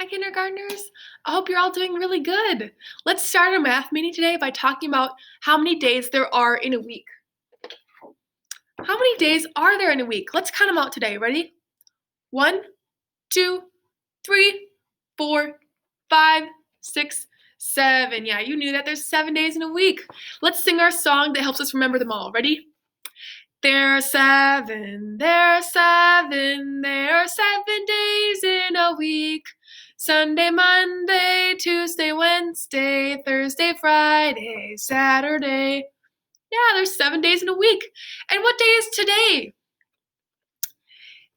Hi, kindergartners. I hope you're all doing really good. Let's start our math meeting today by talking about how many days there are in a week. How many days are there in a week? Let's count them out today. Ready? 1, 2, 3, 4, 5, 6, 7. Yeah, you knew that there's 7 days in a week. Let's sing our song that helps us remember them all. Ready? There are 7 days in a week. Sunday, Monday, Tuesday, Wednesday, Thursday, Friday, Saturday. Yeah, there's 7 days in a week. And what day is today?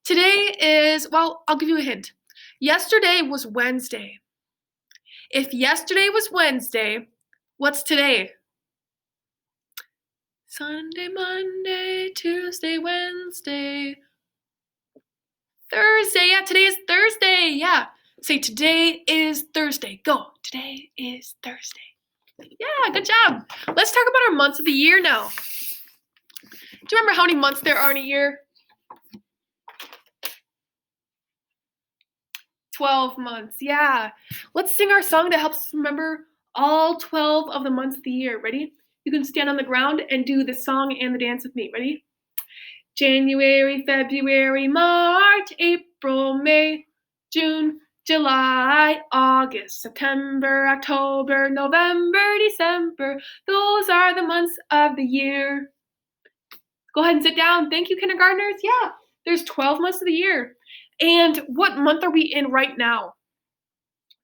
Today is, well, I'll give you a hint. Yesterday was Wednesday. If yesterday was Wednesday, what's today? Sunday, Monday, Tuesday, Wednesday, Thursday. Yeah, today is Thursday. Yeah. Say today is Thursday. Go. Today is Thursday. Yeah, good job. Let's talk about our months of the year now. Do you remember how many months there are in a year? 12 months. Yeah. Let's sing our song that helps us remember all 12 of the months of the year. Ready? You can stand on the ground and do the song and the dance with me. Ready? January, February, March, April, May, June, July, August, September, October, November, December. Those are the months of the year. Go ahead and sit down. Thank you, kindergartners. Yeah, there's 12 months of the year. And what month are we in right now?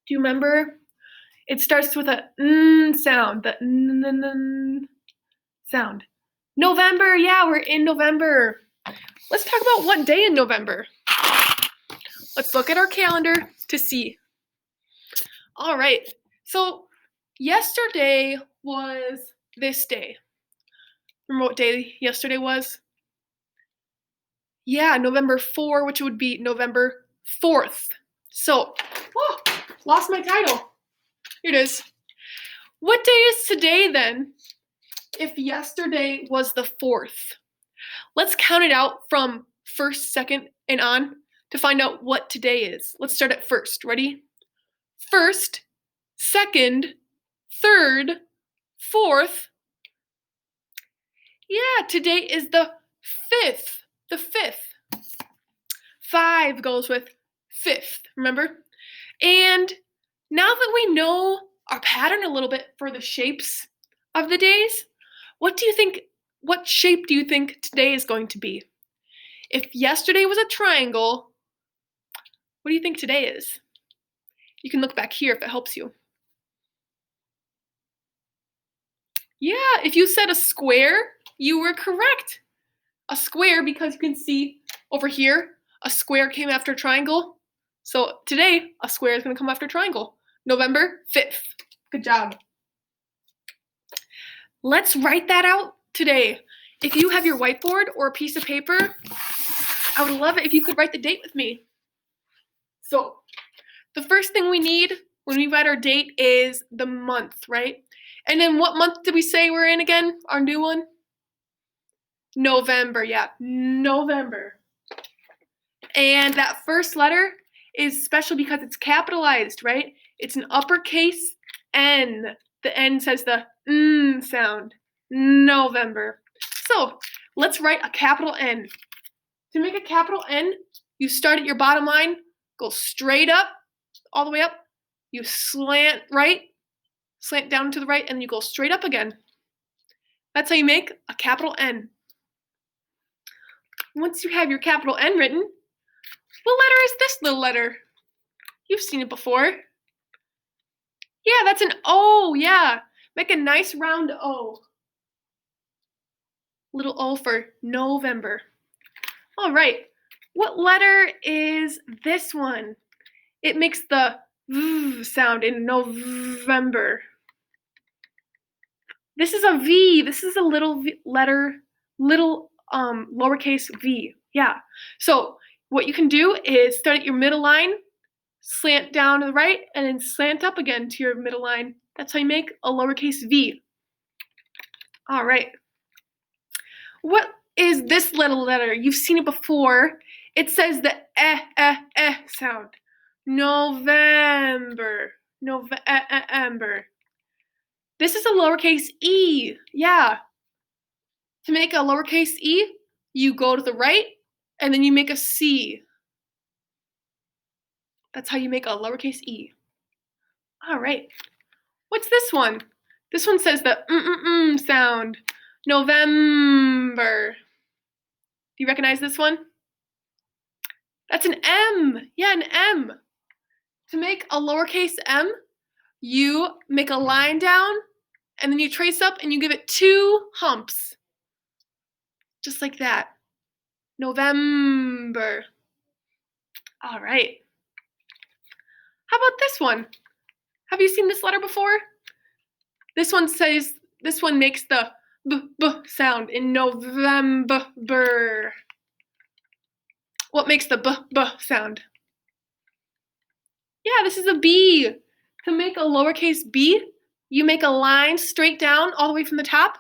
Do you remember? It starts with a sound, the sound. November, yeah, we're in November. Let's talk about what day in November. Let's look at our calendar to see. All right, so yesterday was this day. Remember what day yesterday was? Yeah, November 4, which would be November 4th. So, lost my title. Here it is. What day is today then? If yesterday was the 4th. Let's count it out from first, second, and on to find out what today is. Let's start at first. Ready? First, second, third, fourth. Yeah, today is the 5th. The 5th. 5 goes with 5th, remember? And now that we know our pattern a little bit for the shapes of the days, what shape do you think today is going to be? If yesterday was a triangle, what do you think today is? You can look back here if it helps you. Yeah, if you said a square, you were correct. A square, because you can see over here, a square came after a triangle. So today, a square is going to come after a triangle. November 5th. Good job. Let's write that out today. If you have your whiteboard or a piece of paper, I would love it if you could write the date with me. So, the first thing we need when we write our date is the month, right? And then what month did we say we're in again? Our new one? November, yeah, November. And that first letter is special because it's capitalized, right? It's an uppercase N. The N says the sound. November. So let's write a capital N. To make a capital N, you start at your bottom line, go straight up, all the way up. You slant right, slant down to the right, and you go straight up again. That's how you make a capital N. Once you have your capital N written, what letter is this little letter? You've seen it before. Yeah, that's an O, yeah. Make a nice round O. Little O for November. All right, what letter is this one? It makes the V sound in November. This is a V. This is a little letter, little lowercase v. Yeah. So what you can do is start at your middle line, slant down to the right, and then slant up again to your middle line. That's how you make a lowercase v. All right. What is this little letter? You've seen it before. It says the sound. November. November. This is a lowercase e. Yeah. To make a lowercase e, you go to the right, and then you make a C. That's how you make a lowercase e. All right. What's this one? This one says the sound. November. Do you recognize this one? That's an M. Yeah, an M. To make a lowercase m, you make a line down, and then you trace up and you give it 2 humps. Just like that. November. All right. How about this one? Have you seen this letter before? This one makes the b sound in November. What makes the b sound? Yeah, this is a B. To make a lowercase b, you make a line straight down all the way from the top,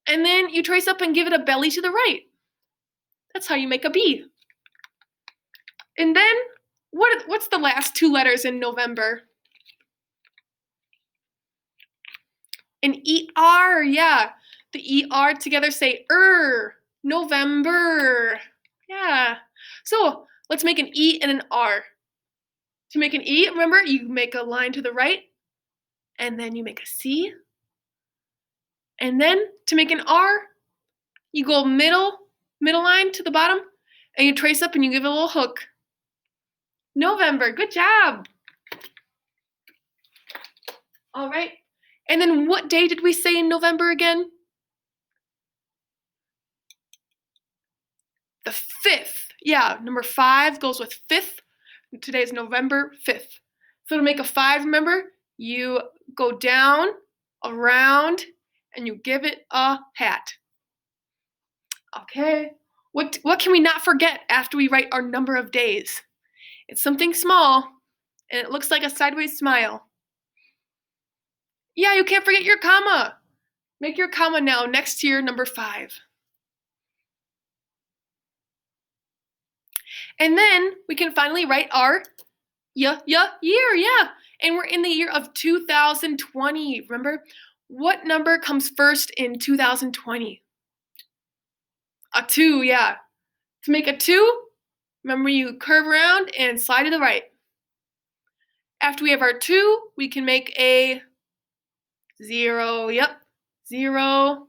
and then you trace up and give it a belly to the right. That's how you make a B. And then, what's the last 2 letters in November? An ER, yeah. The ER together say November. Yeah. So let's make an E and an R. To make an E, remember, you make a line to the right, and then you make a C. And then to make an R, you go middle line to the bottom, and you trace up and you give it a little hook. November, good job. All right. And then what day did we say in November again? The 5th. Yeah, number 5 goes with 5th. Today is November 5th. So to make a 5, remember, you go down, around, and you give it a hat. Okay. What can we not forget after we write our number of days? It's something small, and it looks like a sideways smile. Yeah, you can't forget your comma. Make your comma now next to your number 5. And then we can finally write our year, yeah. And we're in the year of 2020. Remember, what number comes first in 2020? A 2, yeah. To make a 2, remember you curve around and slide to the right. After we have our 2, we can make a 0, yep, 0.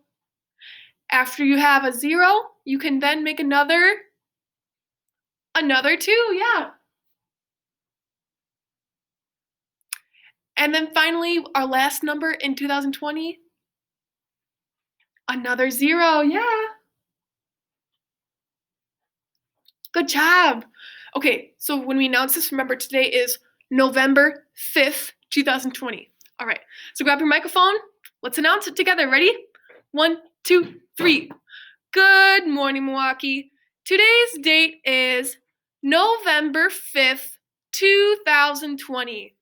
After you have a 0, you can then make another 2, yeah. And then finally, our last number in 2020, another 0, yeah. Good job. Okay, so when we announce this, remember today is November 5th, 2020. All right, so grab your microphone. Let's announce it together. Ready? 1, 2, 3. Good morning, Milwaukee. Today's date is November 5th, 2020.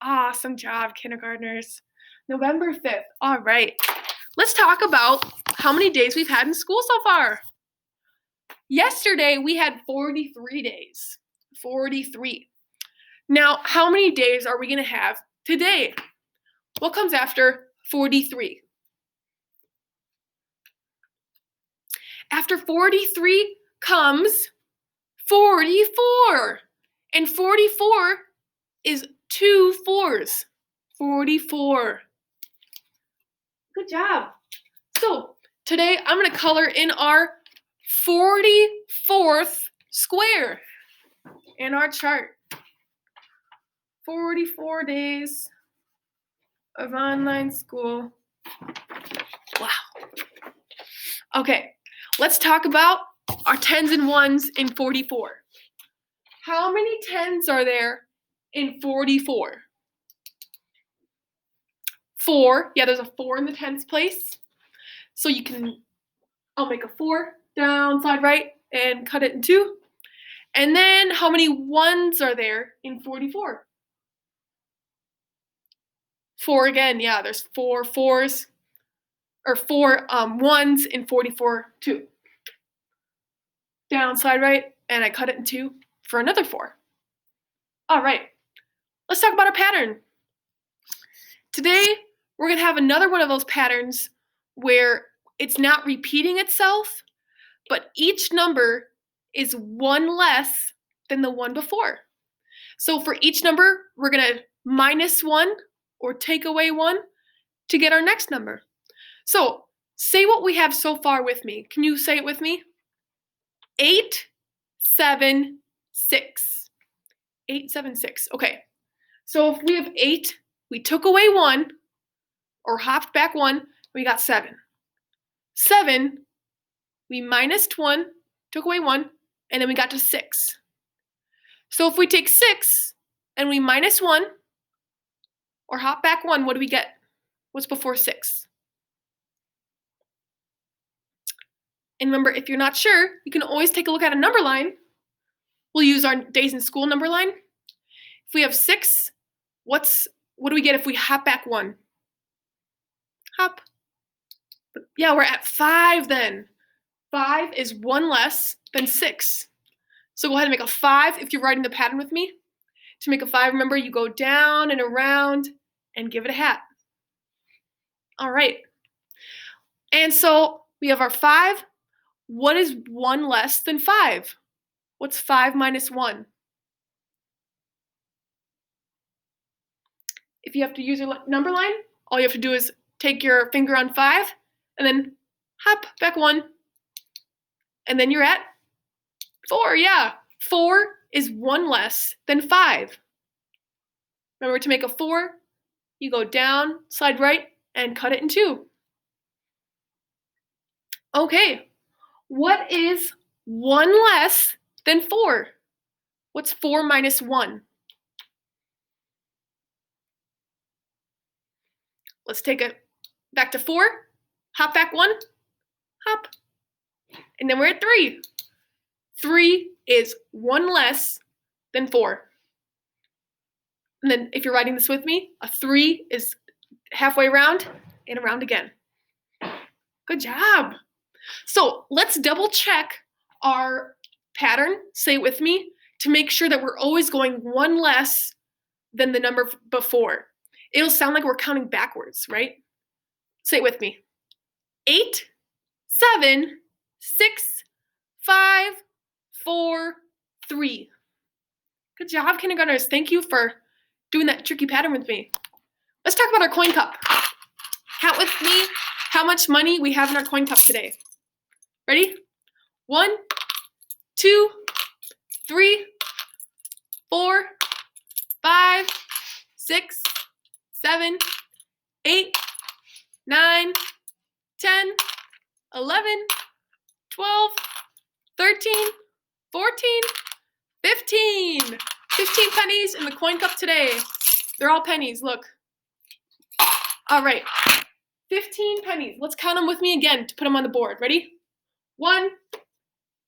Awesome job, kindergartners. November 5th. All right. Let's talk about how many days we've had in school so far. Yesterday, we had 43 days. 43. Now, how many days are we going to have today? What comes after 43? After 43 comes 44. And 44 is 2 4s. 44. Good job. So, today I'm going to color in our 44th square in our chart. 44 days of online school. Wow. Okay, let's talk about our 10s and 1s in 44. How many 10s are there in 44? 4. Yeah, there's a 4 in the 10s place. So I'll make a 4 down, side right, and cut it in 2. And then how many 1s are there in 44? 4 again, yeah, there's 4 4s, or 4 1s in 44 too. Down, side right, and I cut it in 2 for another 4. All right, let's talk about our pattern. Today, we're going to have another one of those patterns where it's not repeating itself, but each number is one less than the one before. So for each number, we're going to minus one or take away one to get our next number. So say what we have so far with me. Can you say it with me? 8, 7, 6. 8, 7, 6. Okay. So if we have 8, we took away 1 or hopped back 1, we got 7. 7, we minused 1, took away 1, and then we got to 6. So if we take 6 and we minus 1 or hop back 1, what do we get? What's before 6? And remember, if you're not sure, you can always take a look at a number line. We'll use our days in school number line. If we have 6, what do we get if we hop back 1? Hop. Yeah, we're at 5 then. 5 is 1 less than 6. So go ahead and make a 5 if you're writing the pattern with me. To make a 5, remember, you go down and around and give it a hat. All right. And so we have our 5. What is 1 less than 5? What's 5 minus 1? If you have to use a number line, all you have to do is take your finger on 5 and then hop back 1. And then you're at 4. Yeah, 4 is 1 less than 5. Remember, to make a 4, you go down, slide right, and cut it in 2. Okay, what is 1 less than 4? What's 4 minus 1? Let's take it back to 4, hop back 1, hop, and then we're at 3. 3 is 1 less than 4. And then if you're writing this with me, a 3 is halfway around and around again. Good job. So let's double check our pattern, say it with me, to make sure that we're always going 1 less than the number before. It'll sound like we're counting backwards, right? Say it with me. 8, 7, 6, 5, 4, 3. Good job, kindergartners. Thank you for doing that tricky pattern with me. Let's talk about our coin cup. Count with me how much money we have in our coin cup today. Ready? 1, 2, 3, 4, 5, 6, 7, 8, 9, 10, 11, 12, 13, 14, 15. 15 pennies in the coin cup today. They're all pennies, look. All right, 15 pennies. Let's count them with me again to put them on the board. Ready? 1,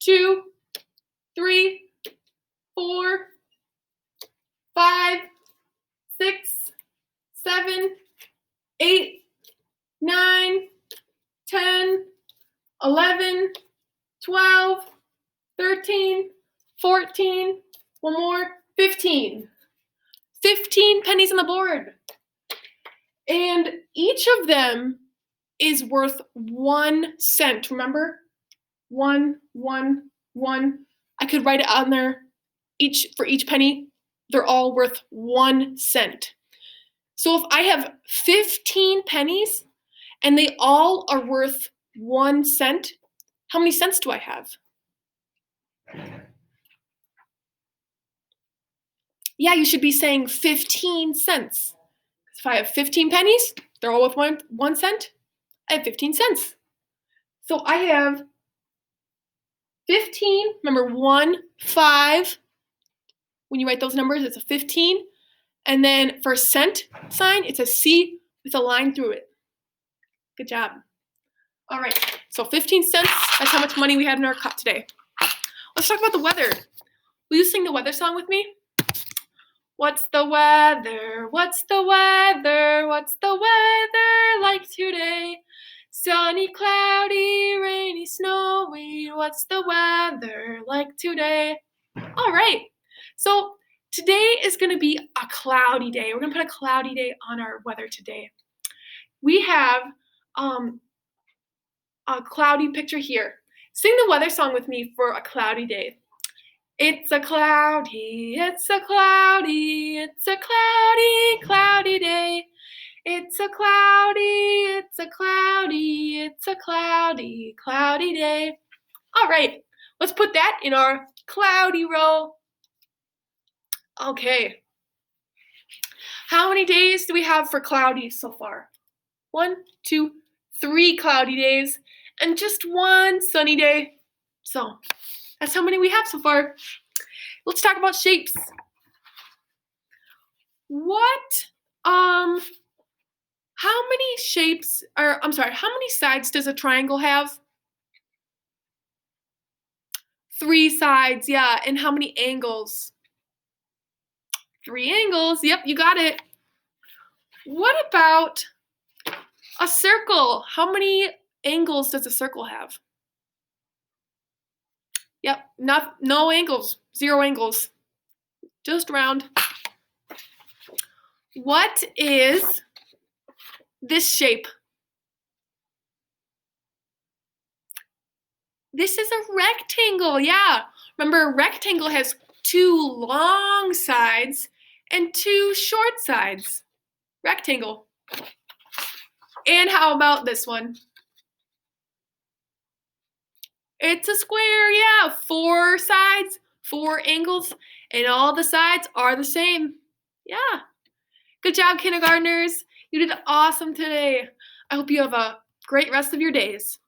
2, 3, 4, 5, 6, 7, 8, 9, 10, 11, 12, 13, 14, one more, 15. 15 pennies on the board. And each of them is worth 1 cent. Remember? 1, 1, 1. I could write it on there. For each penny, they're all worth 1 cent. So if I have 15 pennies and they all are worth 1 cent, how many cents do I have? Yeah, you should be saying 15 cents. If I have 15 pennies, they're all worth 1 cent. I have 15 cents. So I have 15, remember 1, 5. When you write those numbers, it's a 15. And then for cent sign, it's a C with a line through it. Good job. All right, so 15 cents, that's how much money we had in our cup today. Let's talk about the weather. Will you sing the weather song with me? What's the weather? What's the weather? What's the weather like today? Sunny, cloudy, rainy, snowy. What's the weather like today? All right. So Today is going to be a cloudy day. We're going to put a cloudy day on our weather today. We have a cloudy picture here. Sing the weather song with me for a cloudy day. It's a cloudy, it's a cloudy, it's a cloudy, cloudy day. It's a cloudy, it's a cloudy, it's a cloudy, cloudy day. All right, let's put that in our cloudy row. Okay. How many days do we have for cloudy so far? 1, 2, 3 cloudy days and just 1 sunny day. So that's how many we have so far. Let's talk about shapes. How many sides does a triangle have? 3 sides, yeah. And how many angles? 3 angles. Yep, you got it. What about a circle? How many angles does a circle have? Yep, no angles. 0 angles. Just round. What is this shape? This is a rectangle, yeah. Remember, a rectangle has 2 long sides and 2 short sides. Rectangle. And how about this one? It's a square, yeah. 4 sides, 4 angles, and all the sides are the same. Yeah. Good job, kindergartners. You did awesome today. I hope you have a great rest of your days.